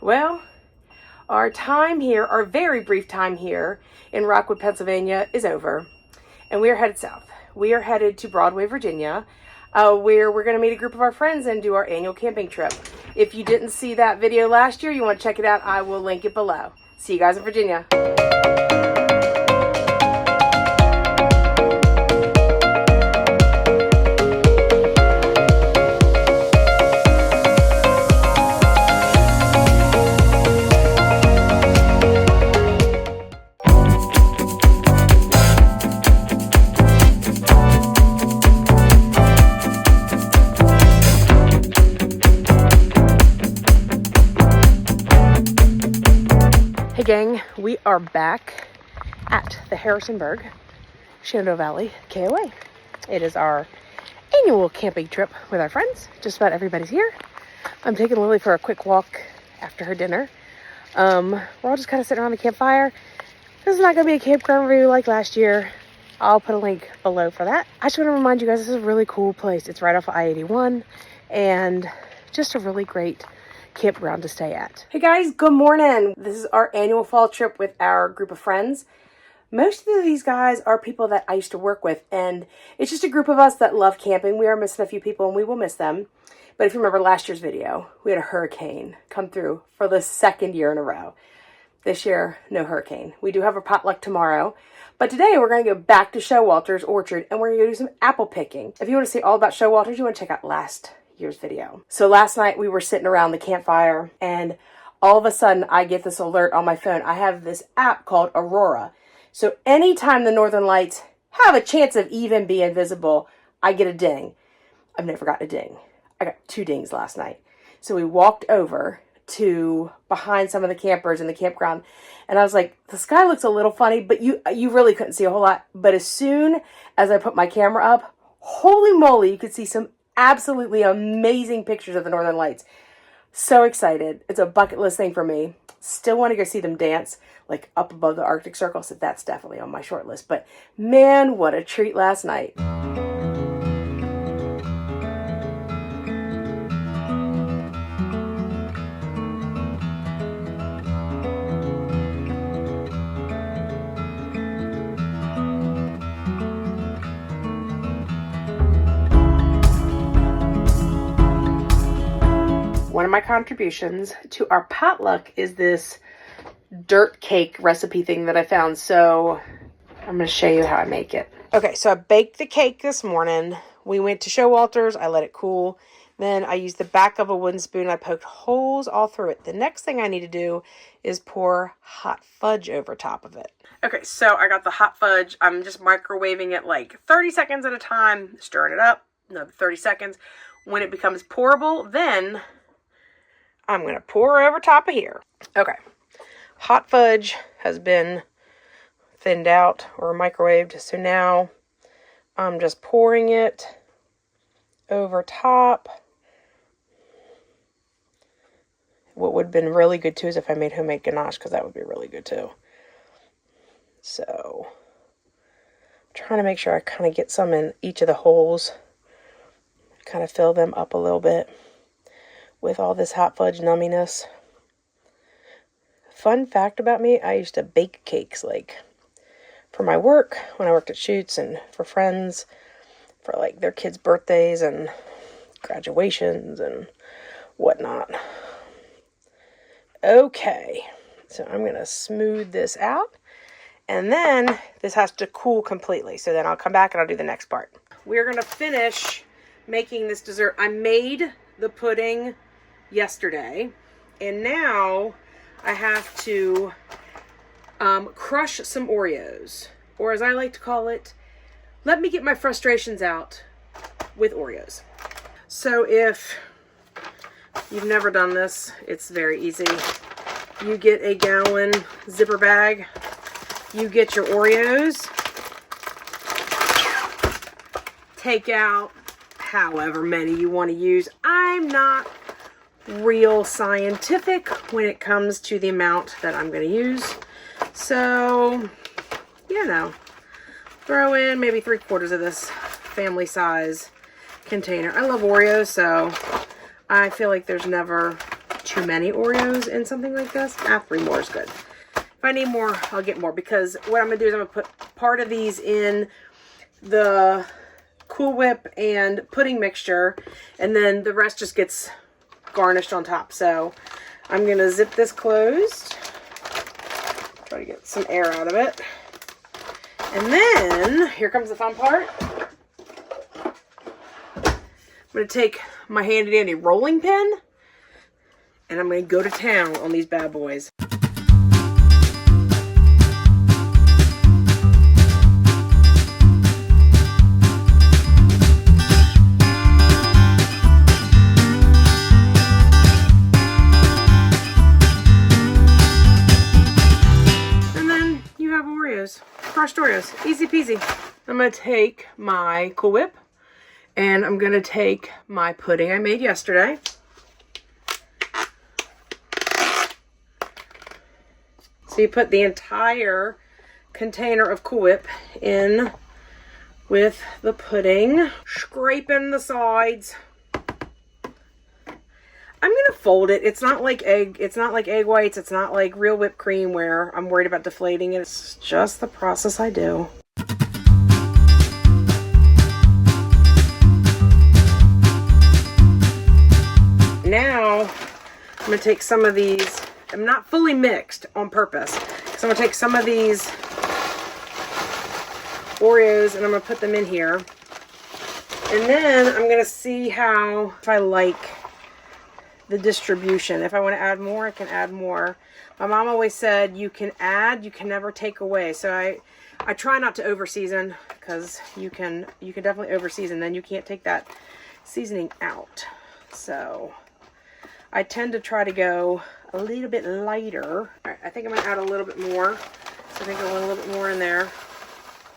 Well, our time here, our very brief time here in Rockwood, Pennsylvania is over, and we are headed south. We are headed to Broadway, Virginia, where we're going to meet a group of our friends and do our annual camping trip. If you didn't see that video last year, you want to check it out, I will link it below. See you guys in Virginia. Hey gang, we are back at the Harrisonburg, Shenandoah Valley KOA. It is our annual camping trip with our friends. Just about everybody's here. I'm taking Lily for a quick walk after her dinner. We're all just kind of sitting around the campfire. This is not going to be a campground review like last year. I'll put a link below for that. I just want to remind you guys, this is a really cool place. It's right off of I-81 and just a really great campground to stay at. Hey guys, good morning. This is our annual fall trip with our group of friends. Most of these guys are people that I used to work with, and it's just a group of us that love camping. We are missing a few people and we will miss them. But if you remember last year's video, we had a hurricane come through for the second year in a row. This year, no hurricane. We do have a potluck tomorrow, but today we're going to go back to Showalter's orchard and we're going to go do some apple picking. If you want to see all about Showalter's, you want to check out last year's video. So last night we were sitting around the campfire and all of a sudden I get this alert on my phone. I have this app called Aurora. So anytime the northern lights have a chance of even being visible, I get a ding. I've never gotten a ding. I got 2 dings last night. So we walked over to behind some of the campers in the campground and I was like, the sky looks a little funny, but you really couldn't see a whole lot. But as soon as I put my camera up, holy moly, you could see some absolutely amazing pictures of the northern lights. So excited. It's a bucket list thing for me. Still want to go see them dance like up above the Arctic Circle, so that's definitely on my short list. But man, what a treat last night. One of my contributions to our potluck is this dirt cake recipe thing that I found. So I'm going to show you how I make it. Okay, so I baked the cake this morning. We went to Showalter's. I let it cool. Then I used the back of a wooden spoon. I poked holes all through it. The next thing I need to do is pour hot fudge over top of it. Okay, so I got the hot fudge. I'm just microwaving it like 30 seconds at a time. Stirring it up. Another 30 seconds. When it becomes pourable, then I'm going to pour over top of here. Okay. Hot fudge has been thinned out or microwaved. So now I'm just pouring it over top. What would have been really good too is if I made homemade ganache, because that would be really good too. So I'm trying to make sure I kind of get some in each of the holes. Kind of fill them up a little bit with all this hot fudge numminess. Fun fact about me, I used to bake cakes like for my work when I worked at Shoots and for friends for like their kids' birthdays and graduations and whatnot. Okay, so I'm going to smooth this out and then this has to cool completely. So then I'll come back and I'll do the next part. We're going to finish making this dessert. I made the pudding yesterday and now I have to crush some Oreos, or as I like to call it, let me get my frustrations out with Oreos. So if you've never done this, it's very easy. You get a gallon zipper bag, you get your Oreos, take out however many you want to use. I'm not real scientific when it comes to the amount that I'm going to use. So, you know, throw in maybe 3/4 of this family size container. I love Oreos, so I feel like there's never too many Oreos in something like this. 3 more is good. If I need more, I'll get more, because what I'm going to do is I'm going to put part of these in the Cool Whip and pudding mixture, and then the rest just gets garnished on top. So I'm going to zip this closed. Try to get some air out of it. And then, here comes the fun part. I'm going to take my handy dandy rolling pin, and I'm going to go to town on these bad boys. And then you have Oreos, crushed Oreos, easy peasy. I'm going to take my Cool Whip, and I'm going to take my pudding I made yesterday. So you put the entire container of Cool Whip in with the pudding, scraping the sides. I'm going to fold it. It's not like egg whites. It's not like real whipped cream where I'm worried about deflating it. It's just the process I do. Now, I'm going to take some of these. I'm not fully mixed on purpose. So I'm going to take some of these Oreos and I'm going to put them in here. And then I'm going to see if I like the distribution. If I want to add more, I can add more. My mom always said you can add, you can never take away. So I try not to over season, because you can definitely over season, then you can't take that seasoning out. So I tend to try to go a little bit lighter. All right, I think I'm going to add a little bit more. So I think I want a little bit more in there.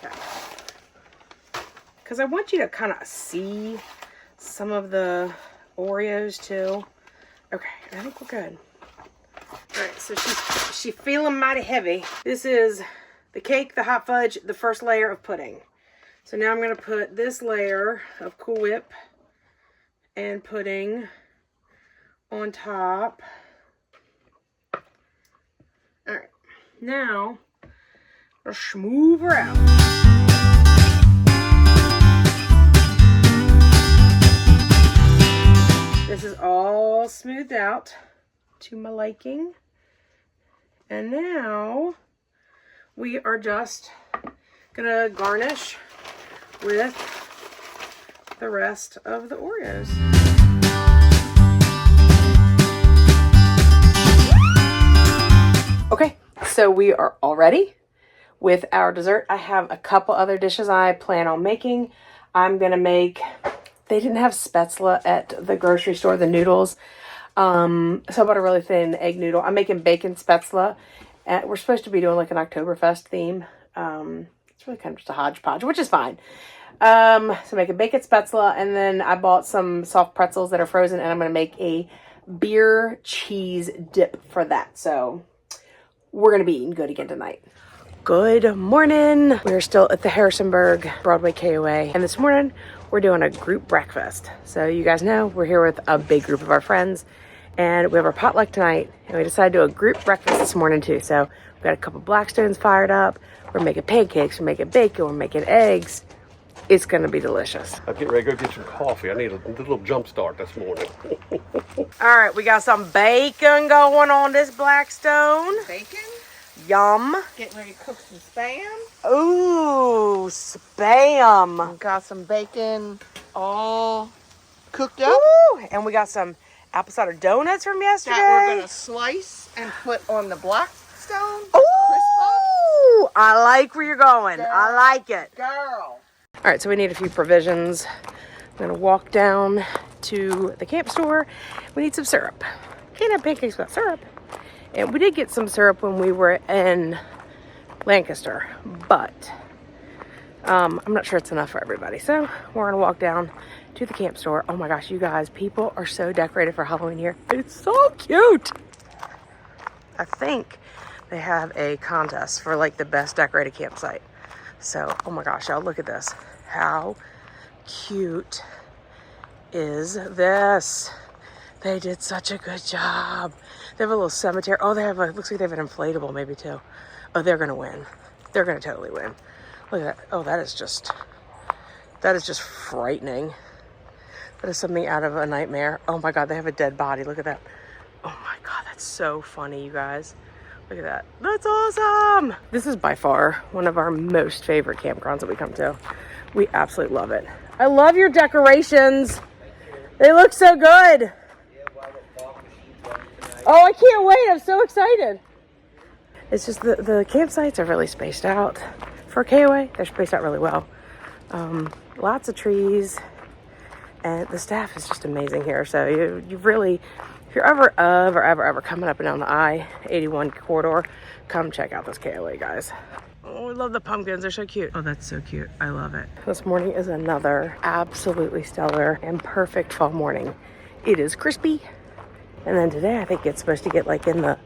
Okay. Because I want you to kind of see some of the Oreos too. Okay, I think we're good. All right, so she's feeling mighty heavy. This is the cake, the hot fudge, the first layer of pudding. So now I'm going to put this layer of Cool Whip and pudding on top. All right, now let's move her out. This is all smoothed out to my liking. And now we are just gonna garnish with the rest of the Oreos. Okay, so we are all ready with our dessert. I have a couple other dishes I plan on making. I'm gonna make, they didn't have spätzle at the grocery store, the noodles. So I bought a really thin egg noodle. I'm making bacon spätzle. And we're supposed to be doing like an Oktoberfest theme. It's really kind of just a hodgepodge, which is fine. So making bacon spätzle, and then I bought some soft pretzels that are frozen, and I'm going to make a beer cheese dip for that. So we're going to be eating good again tonight. Good morning. We're still at the Harrisonburg Broadway KOA, and this morning we're doing a group breakfast. So you guys know we're here with a big group of our friends, and we have our potluck tonight, and we decided to do a group breakfast this morning too. So we've got a couple Blackstones fired up. We're making pancakes, we're making bacon, we're making eggs. It's gonna be delicious. I'm getting ready to go get some coffee. I need a little jump start this morning. All right, we got some bacon going on this Blackstone. Bacon? Yum. Getting ready to cook some Spam. Ooh, Spam. Got some bacon all cooked up. Ooh, and we got some apple cider donuts from yesterday. That we're going to slice and put on the Blackstone. Ooh, I like where you're going. Girl. I like it. Girl. All right, so we need a few provisions. I'm gonna walk down to the camp store. We need some syrup. Can't have pancakes without syrup. And we did get some syrup when we were in Lancaster, but I'm not sure it's enough for everybody. So we're gonna walk down to the camp store. Oh my gosh, you guys, people are so decorated for Halloween here. It's so cute. I think they have a contest for like the best decorated campsite. So, oh my gosh, y'all, look at this. How cute is this? They did such a good job. They have a little cemetery. Oh, they have a, looks like they have an inflatable maybe too. Oh, they're gonna win. They're gonna totally win. Look at that. Oh, that is just frightening. That is something out of a nightmare. Oh my God, they have a dead body. Look at that. Oh my God, that's so funny, you guys. Look at that. That's awesome. This is by far one of our most favorite campgrounds that we come to. We absolutely love it. I love your decorations. They look so good. Oh, I can't wait. I'm so excited. It's just the campsites are really spaced out. For KOA, they're spaced out really well. Lots of trees. And the staff is just amazing here. So you really, if you're ever coming up and down the I-81 corridor, come check out this KOA, guys. Oh, I love the pumpkins. They're so cute. Oh, that's so cute. I love it. This morning is another absolutely stellar and perfect fall morning. It is crispy. And then today, I think it's supposed to get like in the,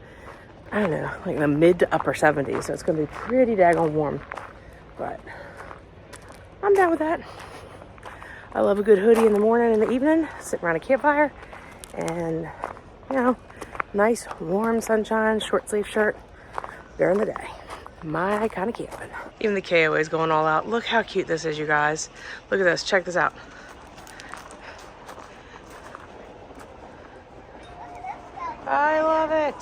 I don't know, like the mid to upper 70s. So it's going to be pretty daggone warm. But I'm down with that. I love a good hoodie in the morning and the evening, sitting around a campfire, and, you know, nice, warm sunshine, short sleeve shirt during the day. My kind of camping. Even the KOA is going all out. Look how cute this is, you guys. Look at this. Check this out. I love it.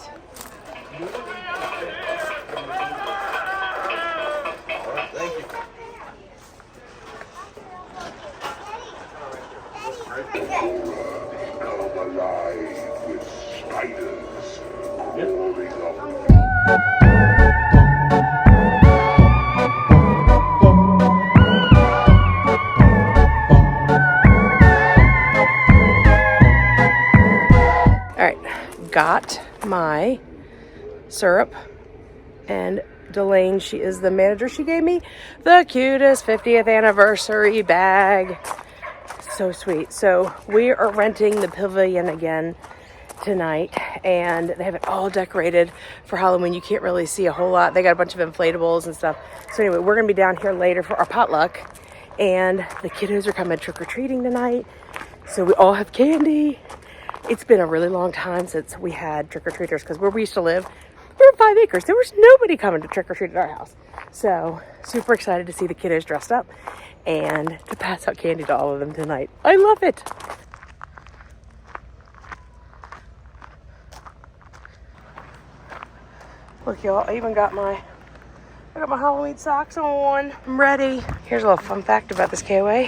Got my syrup, and Delane, she is the manager, she gave me the cutest 50th anniversary bag. So sweet. So we are renting the pavilion again tonight, and they have it all decorated for Halloween. You can't really see a whole lot. They got a bunch of inflatables and stuff. So anyway, we're gonna be down here later for our potluck, and the kiddos are coming trick-or-treating tonight, so we all have candy. It's been a really long time since we had trick-or-treaters, because where we used to live, we were 5 acres. There was nobody coming to trick-or-treat at our house. So super excited to see the kiddos dressed up and to pass out candy to all of them tonight. I love it. Look, y'all, I even got my Halloween socks on. I'm ready. Here's a little fun fact about this KOA.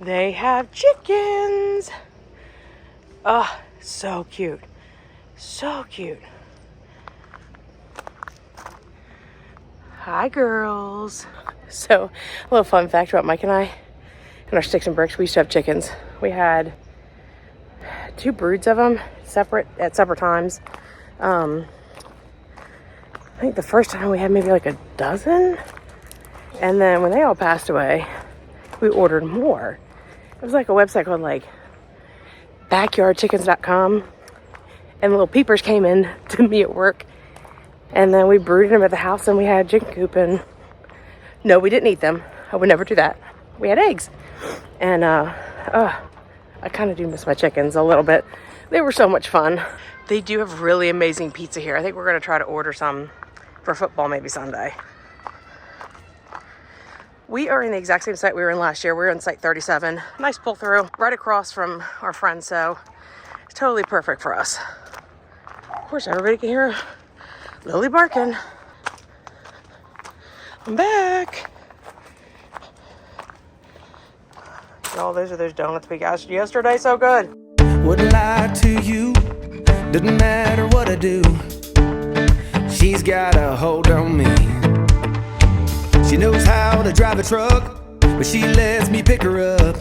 They have chickens. Oh, so cute. So cute. Hi, girls. So, a little fun fact about Mike and I. In our sticks and bricks, we used to have chickens. We had 2 broods of them, at separate times. I think the first time we had maybe like a dozen. And then when they all passed away, we ordered more. It was like a website called like backyardchickens.com, and little peepers came in to me at work, and then we brooded them at the house, and we had a chicken coop. And no, we didn't eat them. I would never do that. We had eggs, and I kind of do miss my chickens a little bit. They were so much fun. They do have really amazing pizza here. I think we're gonna try to order some for football maybe Sunday. We are in the exact same site we were in last year. We were in site 37. Nice pull through, right across from our friends, so it's totally perfect for us. Of course, everybody can hear Lily barking. I'm back. Oh, those are those donuts we got yesterday, so good. Wouldn't lie to you, doesn't matter what I do. She's got a hold on me. She knows how to drive a truck, but she lets me pick her up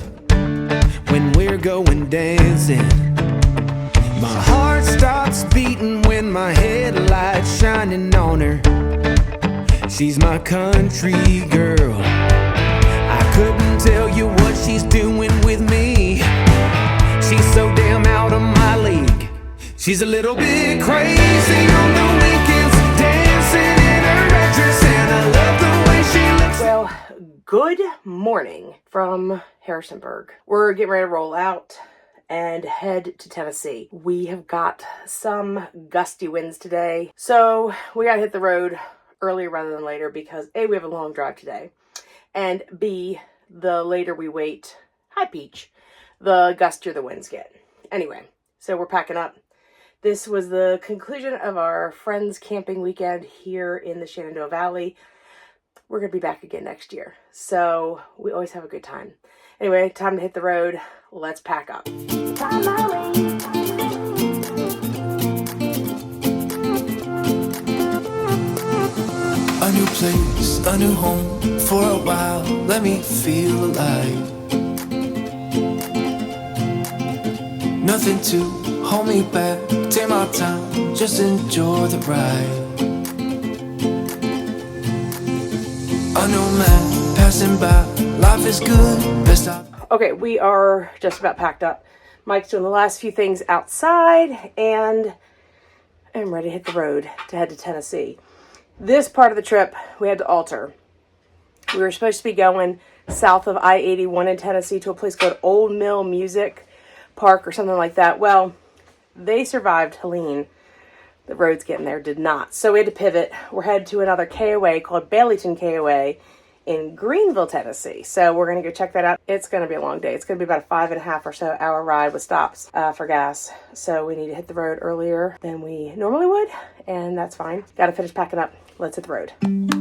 when we're going dancing. My heart stops beating when my headlights shining on her. She's my country girl. I couldn't tell you what she's doing with me. She's so damn out of my league. She's a little bit crazy on the weekends, dancing in her red dress, and I love the way she looks. Well, good morning from Harrisonburg. We're getting ready to roll out, and head to Tennessee. We have got some gusty winds today, so we gotta hit the road earlier rather than later because A, we have a long drive today, and B, the later we wait, hi Peach, the gustier the winds get. Anyway, so we're packing up. This was the conclusion of our friends camping weekend here in the Shenandoah Valley. We're going to be back again next year. So we always have a good time. Anyway, time to hit the road. Let's pack up. A new place, a new home. For a while, let me feel alive. Nothing to hold me back. Take my time, just enjoy the ride. A new man passing by. Life is good. Best I. Okay, we are just about packed up. Mike's doing the last few things outside, and I'm ready to hit the road to head to Tennessee. This part of the trip, we had to alter. We were supposed to be going south of I-81 in Tennessee to a place called Old Mill Music Park or something like that. Well, they survived Helene. The roads getting there did not. So we had to pivot. We're headed to another KOA called Baileyton KOA in Greenville, Tennessee. So we're going to go check that out. It's going to be a long day. It's going to be about a 5.5 or so hour ride with stops for gas. So we need to hit the road earlier than we normally would, and that's fine. Got to finish packing up. Let's hit the road.